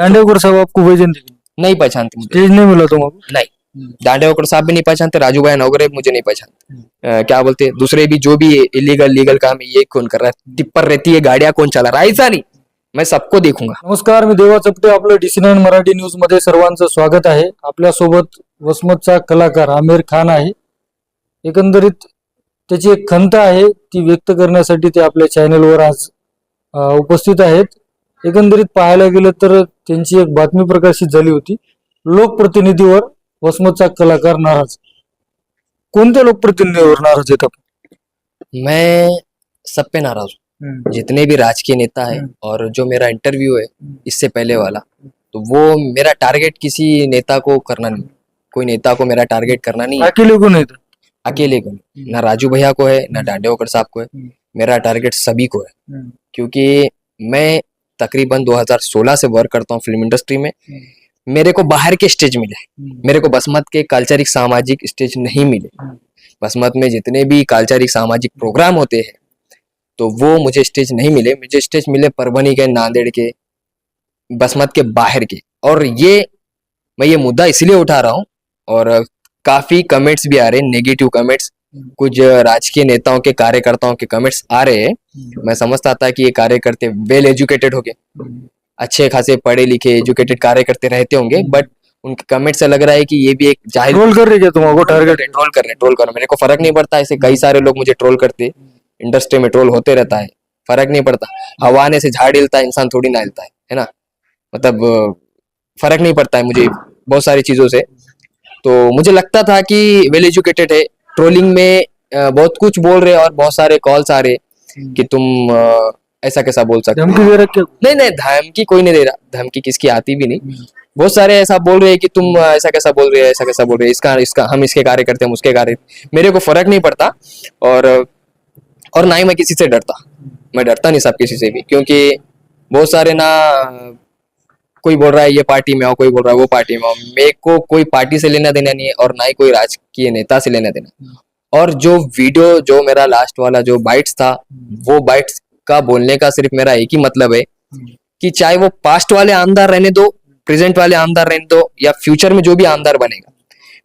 दांडेवकर साहब आपको पहचानते थे? नहीं पहचानते मुझे, स्टेज नहीं मिला तुम आपको? नहीं। दांडेवकर साहब भी नहीं पहचानते, राजू भाई नवगरे मुझे नहीं पहचानते। क्या बोलते हैं, दूसरे भी जो भी इलीगल लीगल काम है ये कौन कर रहा है, टिप्पर रहती है, गाड़ियां कौन चला रहा है, ऐसा नहीं, मैं सबको देखूंगा। नमस्कार, मी देवा चपटे. आपलं DC9 मराठी न्यूज मध्ये सर्वांचं स्वागत आहे. आपल्यासोबत वसमतचा कलाकार आमिर खान आहे. एकंदरीत त्याची एक खंत आहे ती व्यक्त करण्यासाठी ते आपल्या चॅनलवर आज उपस्थित आहेत. एकंदरीत पाहायला गेलं तर त्यांची एक बातमी प्रकाशित झाली होती, लोकप्रतिनिधीवर वसमतचा कलाकार नाराज. कोणत्या लोकप्रतिनिधीवर नाराज आहेत आपण? मैं सब पे नाराज हूँ, जितने भी राजकीय नेता है, और जो मेरा इंटरव्यू है इससे पहले वाला, तो वो मेरा टारगेट किसी नेता को करना नहीं, कोई नेता को मेरा टारगेट करना नहीं है, अकेले को नहीं था? अकेले को नहीं, ना राजू भैया को है ना दांडेवकर साहब को है, मेरा टारगेट सभी को है। क्योंकि मैं तकरीबन 2016 से वर्क करता हूँ फिल्म इंडस्ट्री में। मेरे को बाहर के स्टेज मिले, मेरे को बसमत के कल्चरिक सामाजिक स्टेज नहीं मिले। बसमत में जितने भी कल्चरिक सामाजिक प्रोग्राम होते हैं तो वो मुझे स्टेज नहीं मिले, मुझे स्टेज मिले परभनी के, नांदेड़ के, बसमत के बाहर के। और मैं ये मुद्दा इसलिए उठा रहा हूँ, और काफी कमेंट्स भी आ रहे हैं, नेगेटिव कमेंट्स, कुछ राजकीय नेताओं के कार्यकर्ताओं के कमेंट्स आ रहे हैं। मैं समझता था कि ये कार्यकर्ते वेल एजुकेटेड हो गए, अच्छे खासे पढ़े लिखे एजुकेटेड कार्यकर्ते रहते होंगे, बट उनके कमेंट से लग रहा है कि ये भी एक जाहिर ट्रोल कर रहे क्या तुमको? टारगेट ट्रोल कर मेरे को फर्क नहीं पड़ता, ऐसे कई सारे लोग मुझे ट्रोल करते, इंडस्ट्री में ट्रोल होते रहता है, फर्क नहीं पड़ता। हवा आने से झाड़ हिलता है, इंसान थोड़ी ना हिलता है ना, मतलब फर्क नहीं पड़ता है मुझे बहुत सारी चीजों से। तो मुझे लगता था कि वेल एजुकेटेड है, ट्रोलिंग में बहुत कुछ बोल रहे और बहुत सारे कॉल्स आ रहे कि तुम ऐसा कैसा बोल सकते हो। धमकी दे रखे? नहीं, धमकी कोई नहीं दे रहा, धमकी किसकी आती भी नहीं। बहुत सारे ऐसा बोल रहे हैं कि तुम ऐसा कैसा बोल रहे हो, ऐसा कैसा बोल रहे हो, इसका हम इसके कार्य करते हैं, उसके कार्य। मेरे को फर्क नहीं पड़ता, और ना ही मैं किसी से डरता, मैं डरता नहीं सब किसी से भी, क्योंकि बहुत सारे ना, कोई बोल रहा है ये पार्टी में आओ, कोई बोल रहा है वो पार्टी में आओ, मेरे को कोई पार्टी से लेना देना नहीं है, और ना ही कोई राजकीय नेता से लेना देना। और जो वीडियो, जो मेरा लास्ट वाला जो बाइट्स था, वो बाइट्स का बोलने का सिर्फ मेरा एक ही मतलब है कि चाहे वो पास्ट वाले आमदार रहने दो, प्रेजेंट वाले आमदार रहने दो, या फ्यूचर में जो भी आमदार बनेगा,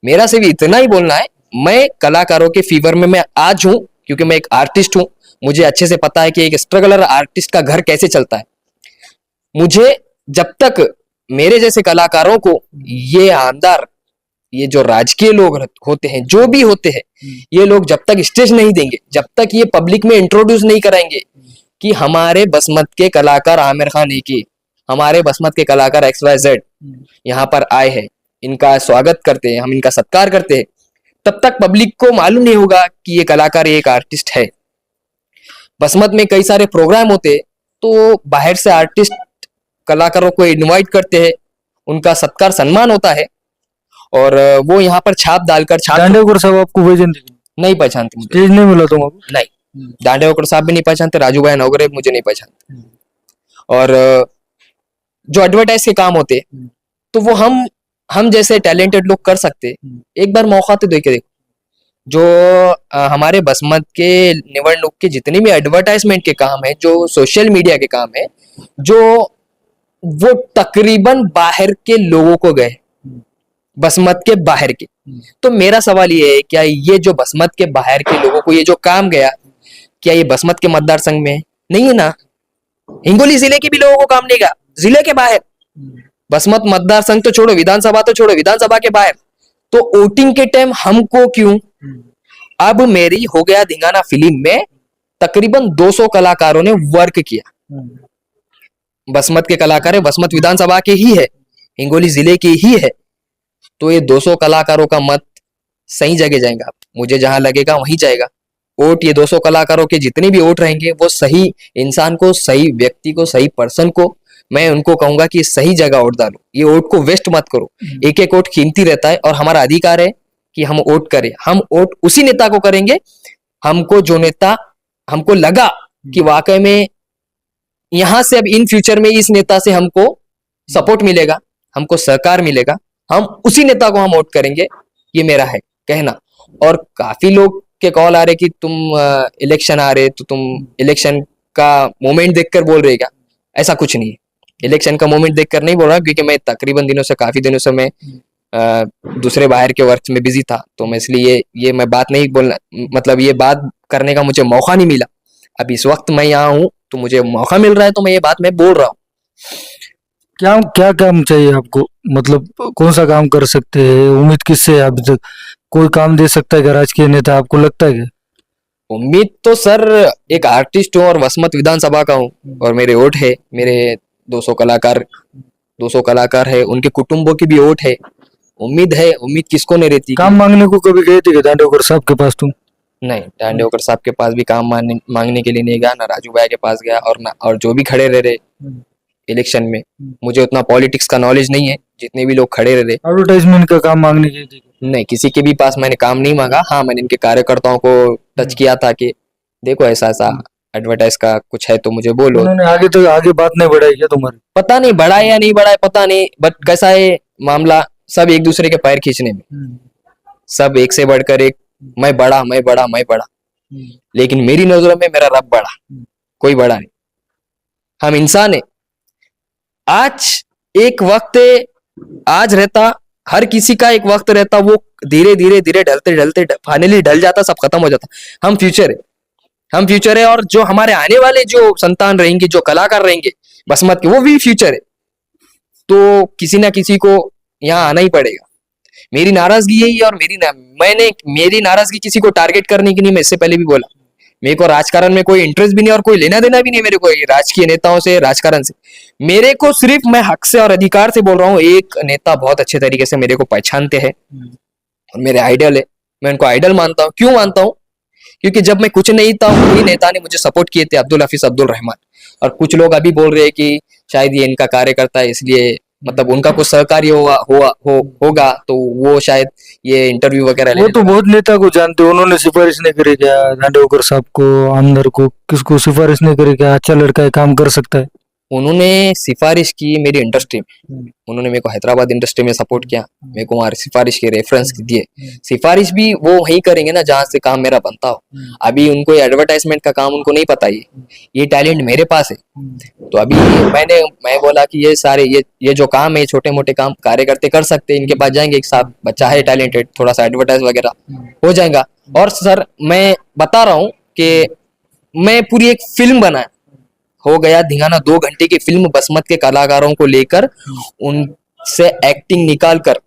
मेरा सिर्फ इतना ही बोलना है, मैं कलाकारों के फीवर में मैं आज हूं, क्योंकि मैं एक आर्टिस्ट हूं। मुझे अच्छे से पता है कि एक स्ट्रगलर आर्टिस्ट का घर कैसे चलता है। मुझे जब तक मेरे जैसे कलाकारों को ये आमदार, ये जो राजकीय लोग होते हैं, जो भी होते हैं, ये लोग जब तक स्टेज नहीं देंगे, जब तक ये पब्लिक में इंट्रोड्यूस नहीं कराएंगे कि हमारे बसमत के कलाकार आमिर खान है, कि हमारे बसमत के कलाकार XYZ यहाँ पर आए हैं, इनका स्वागत करते हैं, हम इनका सत्कार करते हैं, तब तक पब्लिक को मालूम नहीं होगा कि ये कलाकार एक आर्टिस्ट है। बसमत में कई सारे प्रोग्राम होते, तो बाहर से आर्टिस्ट कलाकारों को इनवाइट करते हैं, उनका सत्कार सम्मान होता है, और वो यहाँ पर छाप डालकर दांडेवकर साहब आपको पहचानते थे? नहीं पहचानते मुझे, स्टेज नहीं मिला तुमको? नहीं। दांडेवकर साहब भी नहीं पहचानते, राजू भाई नवगरे मुझे नहीं पहचानते। और जो एडवर्टाइज के काम होते तो वो हम जैसे टैलेंटेड लोग कर सकते, एक बार मौका तो दे के देखो। जो हमारे बसमत के निवडणूक के जितने भी एडवर्टाइजमेंट के काम है, जो सोशल मीडिया के काम है, जो वो तकरीबन बाहर के लोगों को गए, बसमत के बाहर के। तो मेरा सवाल ये है, क्या ये जो बसमत के बाहर के लोगों को ये जो काम गया, क्या ये बसमत के मतदार संघ में नहीं है ना? हिंगोली जिले के भी लोगों को काम नहीं गया, जिले के बाहर। बसमत मतदार संघ तो छोड़ो, विधानसभा तो छोड़ो, विधानसभा के बाहर। तो वोटिंग के टाइम हमको क्यों? अब मेरी हो गया धिंगाना फिल्म में तकरीबन 200 कलाकारों ने वर्क किया, बसमत के कलाकार है, बसमत विधानसभा के ही है, हिंगोली जिले के ही है। तो ये 200 कलाकारों का मत सही जगह जाएगा, मुझे जहां लगेगा वहीं जाएगा वोट। ये 200 कलाकारों के जितने भी वोट रहेंगे, वो सही इंसान को, सही व्यक्ति को, सही पर्सन को मैं उनको कहूंगा कि सही जगह वोट डालो, ये वोट को वेस्ट मत करो। एक एक वोट कीमती रहता है, और हमारा अधिकार है कि हम वोट करें। हम वोट उसी नेता को करेंगे हमको, जो नेता हमको लगा कि वाकई में यहां से अब इन फ्यूचर में इस नेता से हमको सपोर्ट मिलेगा, हमको सहकार मिलेगा, हम उसी नेता को हम वोट करेंगे। ये मेरा है कहना। और काफी लोग के कॉल आ रहे कि तुम इलेक्शन आ रहे तो तुम इलेक्शन का मोमेंट देखकर बोल रहे क्या? ऐसा कुछ नहीं है। इलेक्शन का मोमेंट देखकर नहीं बोल रहा, क्योंकि मैं तकरीबन काफी दिनों से मैं दूसरे बाहर के वर्क में बिजी था, तो मैं इसलिए ये मैं बात नहीं बोलना, मतलब ये बात करने का मुझे मौका नहीं मिला। अब इस वक्त मैं यहाँ हूँ तो मुझे मौका मिल रहा है, तो मैं ये बात मैं बोल रहा हूँ। क्या क्या काम चाहिए आपको, मतलब कौन सा काम कर सकते हैं, उम्मीद किससे है अभी तक? कोई काम दे सकता है क्या राजकीय नेता, आपको लगता है क्या? उम्मीद तो सर एक आर्टिस्ट हूँ और वसमत विधानसभा का हूँ, और मेरे वोट है, मेरे 200 कलाकार 200 कलाकार है, उनके कुटुंबों की भी वोट है। उम्मीद है, उम्मीद किसको नहीं रहती। काम मांगने को कभी गए थे क्या दांडेवकर साहब के पास तुम? नहीं, दांडेवकर साहब के पास भी काम मांगने के लिए नहीं गया, ना राजू भाई के पास गया, और जो भी खड़े रह रहे इलेक्शन में, मुझे उतना पॉलिटिक्स का नॉलेज नहीं है, जितने भी लोग खड़े रहे। एडवर्टाइजमेंट का काम मांगने गए थे? नहीं, किसी के भी पास मैंने काम नहीं मांगा। हाँ, मैंने इनके कार्यकर्ताओं को टच किया था कि देखो ऐसा ऐसा एडवर्टाइज का कुछ है तो मुझे बोलो। उन्होंने आगे तो आगे बात नहीं बढ़ाई क्या तुम्हारी? पता नहीं बढ़ा है या नहीं बढ़ा है, पता नहीं, बट कैसा है मामला, सब एक दूसरे के पैर खींचने में, सब एक से बढ़कर एक, मैं बड़ा मैं बड़ा मैं बड़ा, लेकिन मेरी नजरों में मेरा रब बड़ा, कोई बड़ा नहीं। हम इंसान है। आज एक वक्त आज रहता, हर किसी का एक वक्त रहता, वो धीरे धीरे धीरे ढलते ढलते फाइनली ढल जाता, सब खत्म हो जाता। हम फ्यूचर है, हम फ्यूचर है, और जो हमारे आने वाले जो संतान रहेंगे, जो कलाकार रहेंगे बसमत के, वो भी फ्यूचर है। तो किसी ना किसी को यहाँ आना ही पड़ेगा। मेरी नाराजगी यही है, और मेरी नाराजगी किसी को टारगेट करने की नहीं, मैं इससे पहले भी बोला, मेरे को राजकारण में कोई इंटरेस्ट भी नहीं और कोई लेना देना भी नहीं मेरे को राजकीय नेताओं से, राजकारण से। मेरे को सिर्फ, मैं हक से और अधिकार से बोल रहा हूँ, एक नेता बहुत अच्छे तरीके से मेरे को पहचानते हैं और मेरे आइडल है, मैं उनको आइडल मानता हूँ। क्यों मानता हूँ? क्योंकि जब मैं कुछ नहीं था, वही नेता ने मुझे सपोर्ट किए थे, अब्दुल हफीज अब्दुल रहमान। और कुछ लोग अभी बोल रहे हैं कि शायद ये इनका कार्यकर्ता है, इसलिए मतलब उनका कुछ सहकारी होगा तो वो शायद ये इंटरव्यू वगैरह वो तो बहुत नेता को जानते हो, उन्होंने सिफारिश नहीं करी क्या दांडेवकर साहब को, आमदार को, किसको सिफारिश नहीं करी क्या अच्छा लड़का है काम कर सकता है? उन्होंने सिफारिश की मेरी इंडस्ट्री में, उन्होंने मेरे को हैदराबाद इंडस्ट्री में सपोर्ट किया, मेरे को वहां सिफारिश के रेफरेंस दिए। सिफारिश भी वो वही करेंगे ना जहां से काम मेरा बनता हो। अभी उनको एडवर्टाइजमेंट का काम उनको नहीं पता, ये टैलेंट मेरे पास है। तो अभी मैं बोला कि ये सारे ये जो काम है, छोटे मोटे काम कार्यकर्ते कर सकते हैं, इनके पास जाएंगे, एक साथ बच्चा है टैलेंटेड, थोड़ा सा एडवर्टाइज वगैरह हो जाएगा। और सर मैं बता रहा हूँ कि मैं पूरी एक फिल्म बनाया, हो गया धिंगाना 2 घंटे की फिल्म बसमत के कलाकारों को लेकर, उनसे एक्टिंग निकाल कर,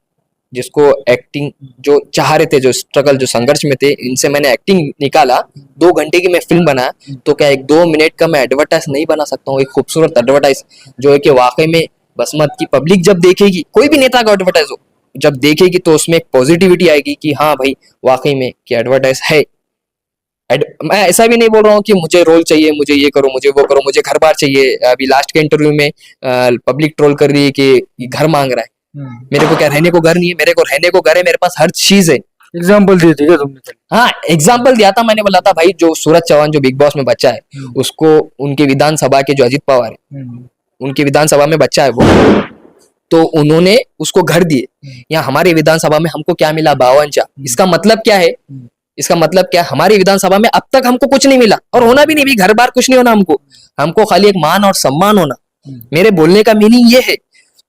जिसको एक्टिंग जो चाह रहे थे, जो स्ट्रगल, जो संघर्ष में थे, इनसे मैंने एक्टिंग निकाला, 2 घंटे की मैं फिल्म बनाया। तो क्या 1-2 मिनट का मैं एडवर्टाइज नहीं बना सकता हूँ? एक खूबसूरत एडवर्टाइज जो है कि वाकई में बसमत की पब्लिक जब देखेगी, कोई भी नेता का एडवर्टाइज हो, जब देखेगी तो उसमें एक पॉजिटिविटी आएगी कि हाँ भाई वाकई में कि एडवर्टाइज है। मैं ऐसा भी नहीं बोल रहा हूँ कि मुझे रोल चाहिए, मुझे ये करो, मुझे वो करो, मुझे घर बार चाहिए। अभी लास्ट के इंटरव्यू में पब्लिक ट्रोल कर रही है कि घर मांग रहा है। मेरे को क्या रहने को घर नहीं है? मेरे को रहने को घर है, मेरे पास हर चीज है। एग्जाम्पल दिए थे क्या तुमने? हाँ, एग्जाम्पल दिया था, मैंने बोला था भाई जो सूरज चौहान जो बिग बॉस में बच्चा है, उसको उनके विधानसभा के जो अजित पवार है, उनकी विधानसभा में बच्चा है वो, तो उन्होंने उसको घर दिए। यहाँ हमारी विधानसभा में हमको क्या मिला? 52। इसका मतलब क्या है? इसका मतलब क्या? हमारी विधानसभा में अब तक हमको कुछ नहीं मिला, और होना भी नहीं, भी घर बार कुछ नहीं होना हमको खाली एक मान और सम्मान होना। मेरे बोलने का मीनिंग ये है।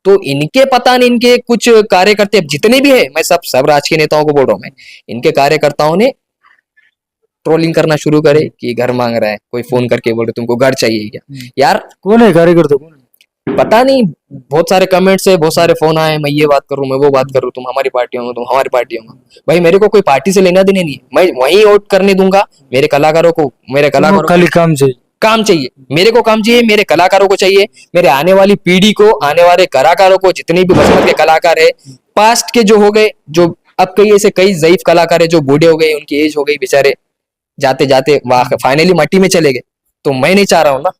तो इनके पता नहीं, इनके कुछ कार्यकर्ता जितने भी है, मैं सब राजकीय नेताओं को बोल रहा हूं, मैं इनके कार्यकर्ताओं ने ट्रोलिंग करना शुरू करे कि घर मांग रहा है, कोई फोन करके बोल रहे तुमको घर चाहिए क्या। यार कौन है कार्यकर्ता, कौन है? पता नहीं, बहुत सारे कमेंट्स है, बहुत सारे फोन आए, मैं ये बात करूं, मैं वो बात करूं, तुम हमारी पार्टी होंगे, तुम हमारी पार्टी होंगे। भाई मेरे को कोई पार्टी से लेना देना नहीं है, मैं वही वोट करने दूंगा। मेरे कलाकारों को खाली काम चाहिए, काम चाहिए, मेरे को काम चाहिए, मेरे कलाकारों को चाहिए, मेरे आने वाली पीढ़ी को, आने वाले कलाकारों को, जितने भी बसमत के कलाकार है, पास्ट के जो हो गए, जो अब कई ज़ईफ कलाकार है जो बूढ़े हो गए, उनकी एज हो गई, बेचारे जाते जाते फाइनली मट्टी में चले गए। तो मैं नहीं चाह रहा हूँ ना,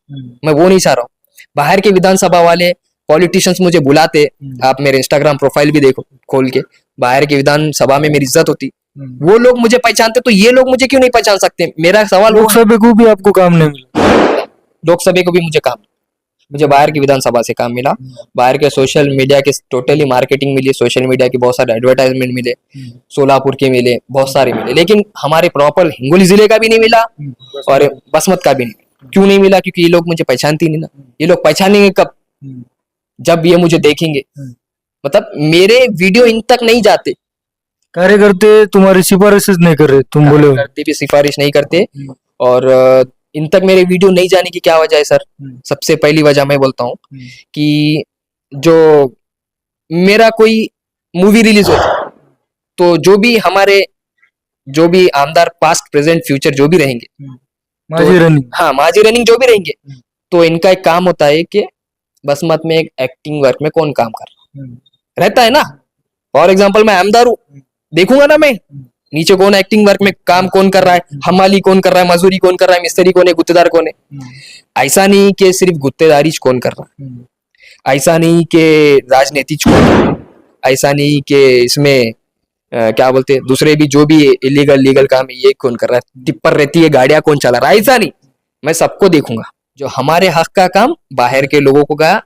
मैं वो नहीं चाह रहा हूँ। बाहर के विधानसभा वाले पॉलिटिशियंस मुझे बुलाते, आप मेरे इंस्टाग्राम प्रोफाइल भी देखो खोल के, बाहर के विधानसभा में मेरी इज्जत होती, वो लोग मुझे पहचानते, तो ये लोग मुझे क्यों नहीं पहचान सकते? मेरा सवाल, लोकसभा को भी आपको काम नहीं मिला? लोकसभा को भी मुझे बाहर की विधानसभा से काम मिला, बाहर के सोशल मीडिया के टोटली मार्केटिंग मिली, सोशल मीडिया की बहुत सारे एडवर्टाइजमेंट मिले, सोलापुर के मिले, बहुत सारे मिले, लेकिन हमारे प्रॉपर हिंगोली जिले का भी नहीं मिला और बसमत का भी नहीं। क्यों नहीं मिला? क्योंकि ये लोग मुझे पहचानती नहीं ना। ये लोग पहचानेंगे कब? जब ये मुझे देखेंगे, मतलब मेरे वीडियो इन तक नहीं जाते, कार्यकर्ते तुम्हारी सिफारिश नहीं कर रहे, तुम बोले हो। करते भी सिफारिश नहीं करते, और इन तक मेरे वीडियो नहीं जाने की क्या वजह है सर? सबसे पहली वजह मैं बोलता हूँ कि जो मेरा कोई मूवी रिलीज होता तो जो भी आमदार पास्ट प्रेजेंट फ्यूचर जो भी रहेंगे, माझी रनिंग, हाँ माझी रनिंग जो भी रहेंगे, तो इनका एक काम होता है कि बसमत में एक एक्टिंग वर्क में कौन काम कर रहा रहता है ना। फॉर एग्जाम्पल मैं आमदार हूँ, देखूंगा ना मैं नीचे कौन एक्टिंग वर्क में काम कौन कर रहा है, हमाली कौन कर रहा है, मजदूरी कौन कर रहा है, मिस्त्री कौन है, गुत्तेदार कौन है। ऐसा नहीं कि सिर्फ गुत्तेदारी कौन कर रहा है, ऐसा नहीं कि राजनीति कौन कर रहा है, ऐसा नहीं कि इसमें क्या बोलते हैं दूसरे भी जो भी इलीगल लीगल काम है ये कौन कर रहा है, टिप्पर रहती है गाड़ियां कौन चला रहा है, ऐसा नहीं। मैं सबको देखूंगा। जो हमारे हक का काम बाहर के लोगों को गया,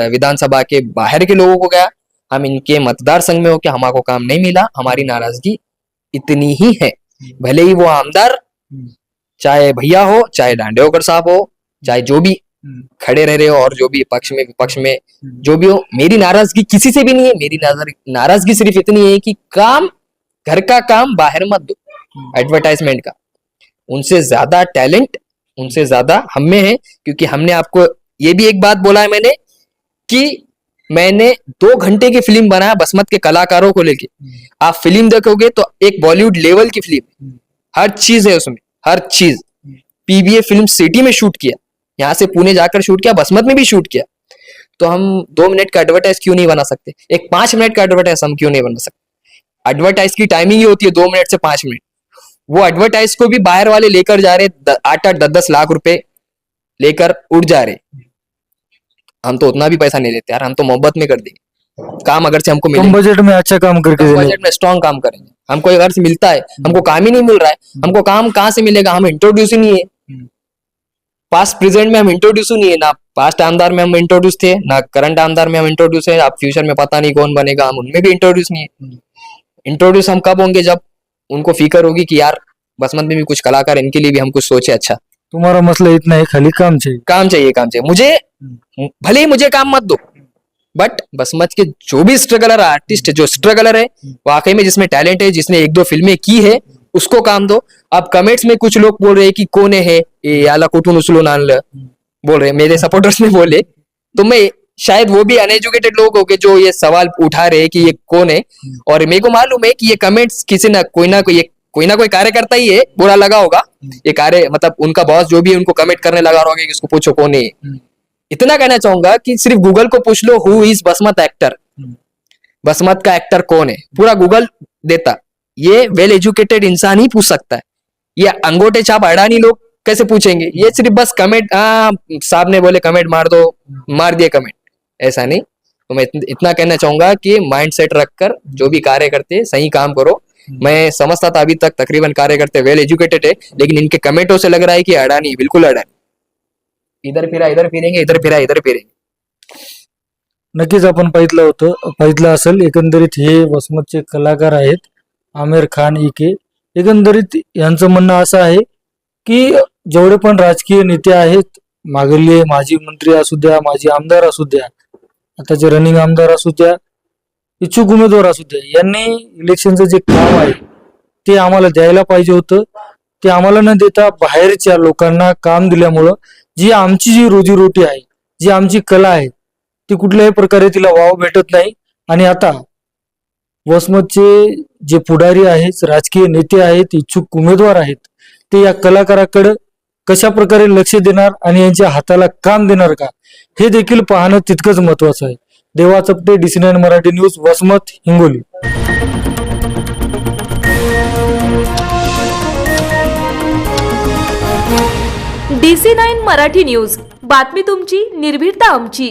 विधानसभा के बाहर के लोगों को गया, हम इनके मतदार संघ में हो के हमारे को काम नहीं मिला, हमारी नाराजगी इतनी ही है। भले ही वो आमदार चाहे भैया हो, चाहे डांडेवकर साहब हो, चाहे जो भी खड़े रह रहे हो, और जो भी पक्ष में विपक्ष में जो भी हो, मेरी नाराजगी किसी से भी नहीं है। मेरी नाराजगी सिर्फ इतनी है कि काम, घर का काम बाहर मत दो एडवर्टाइजमेंट का। उनसे ज्यादा टैलेंट, उनसे ज्यादा हम में है, क्योंकि हमने आपको ये भी एक बात बोला है मैंने कि मैंने 2 घंटे की फिल्म बनाया बसमत के कलाकारों को लेके। आप फिल्म देखोगे तो एक बॉलीवुड लेवल की फिल्म, हर चीज है उसमें, हर चीज। पीबीए फिल्म सिटी में शूट किया, यहाँ से पुणे जाकर शूट किया, बसमत में भी शूट किया। तो हम 2 मिनट का एडवर्टाइज क्यों नहीं बना सकते? एक 5 मिनट का एडवर्टाइज हम क्यों नहीं बना सकते? एडवर्टाइज की टाइमिंग ही होती है 2 मिनट से 5 मिनट। वो एडवर्टाइज को भी बाहर वाले लेकर जा रहे 8-8, 10-10 लाख रुपए लेकर उड़ जा रहे। हम तो उतना भी पैसा नहीं लेते यार, हम तो मोहब्बत में कर देंगे काम। अगर से हमको कम बजट में अच्छा काम करके देने, बजट में स्ट्रॉन्ग काम करेंगे। हमको अगर से मिलता है, हमको काम ही नहीं मिल रहा है, हमको काम कहाँ से मिलेगा? हम इंट्रोड्यूस ही नहीं है, पास्ट प्रेजेंट में हम इंट्रोड्यूस नहीं है ना। पास्ट आमदार में हम इंट्रोड्यूस थे, ना करंट आमदार में हम इंट्रोड्यूस है। अब फ्यूचर में पता नहीं कौन बनेगा, हम उनमें भी इंट्रोड्यूस नहीं है। इंट्रोड्यूस हम कब होंगे? जब उनको फिक्र होगी कि यार बसमत में भी कुछ कलाकार, इनके लिए भी हम कुछ सोचे। अच्छा, तुम्हारा मसला इतना है, खाली काम चाहिए, काम चाहिए, काम चाहिए मुझे। भले ही मुझे काम मत दो, बट बसमत के जो भी स्ट्रगलर आर्टिस्ट, जो स्ट्रगलर है वाकई में, जिसमें टैलेंट है, जिसने 1-2 फिल्में की है, उसको काम दो। अब कमेंट्स में कुछ लोग बोल रहे हैं कि कौन है ये याला कुटुन उसलो नान बोल रहे, मेरे सपोर्टर्स ने बोले, तो मैं शायद वो भी अनएजुकेटेड लोग हो गए जो ये सवाल उठा रहे हैं कि ये कौन है। और मेरे को मालूम है कि ये कमेंट्स किसी ना कोई कार्यकर्ता ही है, बुरा लगा होगा ये कार्य, मतलब उनका बॉस जो भी है उनको कमेंट करने लगा होगा कि इसको पूछो कौन है। इतना कहना चाहूंगा कि सिर्फ गूगल को पूछ लो who is Basmat actor, Basmat का एक्टर कौन है, पूरा गूगल देता। ये वेल एजुकेटेड इंसान ही पूछ सकता है, ये अंगूठे छाप अडानी लोग कैसे पूछेंगे? ये सिर्फ बस कमेंट, साहब ने बोले कमेंट मार दो, मार दिए कमेंट, ऐसा नहीं। तो मैं इतना कहना चाहूंगा कि माइंड सेट रखकर जो भी कार्य करते सही काम करो। मैं समझता था अभी तक तकरीबन कार्यकर्ते वेल एजुकेटेड है, लेकिन इनके कमेंटों से लग रहा है कि अडानी, बिल्कुल अडानी, इधर फिरा इधर फिरेंगे, इधर फिरा इधर फिरेंगे। नक्कीच आपण पाहितलं असेल। एकंदरीत हे वसमतचे कलाकार आहेत, आमिर खान इके। एकंदरीत यांचं म्हणणं असं आहे की जेवढे पण राजकीय नेते आहेत, मागले माजी मंत्री असू द्या, माजी आमदार असू द्या, आताचे रनिंग आमदार असू द्या, इच्छुक उमेदवार असू द्या, यांनी इलेक्शनचं जे काम आहे ते आम्हाला द्यायला पाहिजे होतं। ते आम्हाला न देता बाहेरच्या लोकांना काम दिल्यामुळं जी रोजीरोटी आहे, जी आमची कला आहे, ती कुठल्याही प्रकारे तिला वाव भेटत नाही। आणि आता वसमतचे जे पुढारी आहेत, राजकीय नेते आहेत, इच्छुक उमेदवार आहेत, ते या कलाकाराकडे कशा प्रकारे लक्ष देणार आणि यांच्या हाताला काम देणार का, हे देखील पाहणं तितकंच महत्वाचं आहे। देवा चपटे, DC9 Marathi news, Vasmat, Hingoli. DC9 Marathi news, बातमी तुमची, निर्भीडता आमची।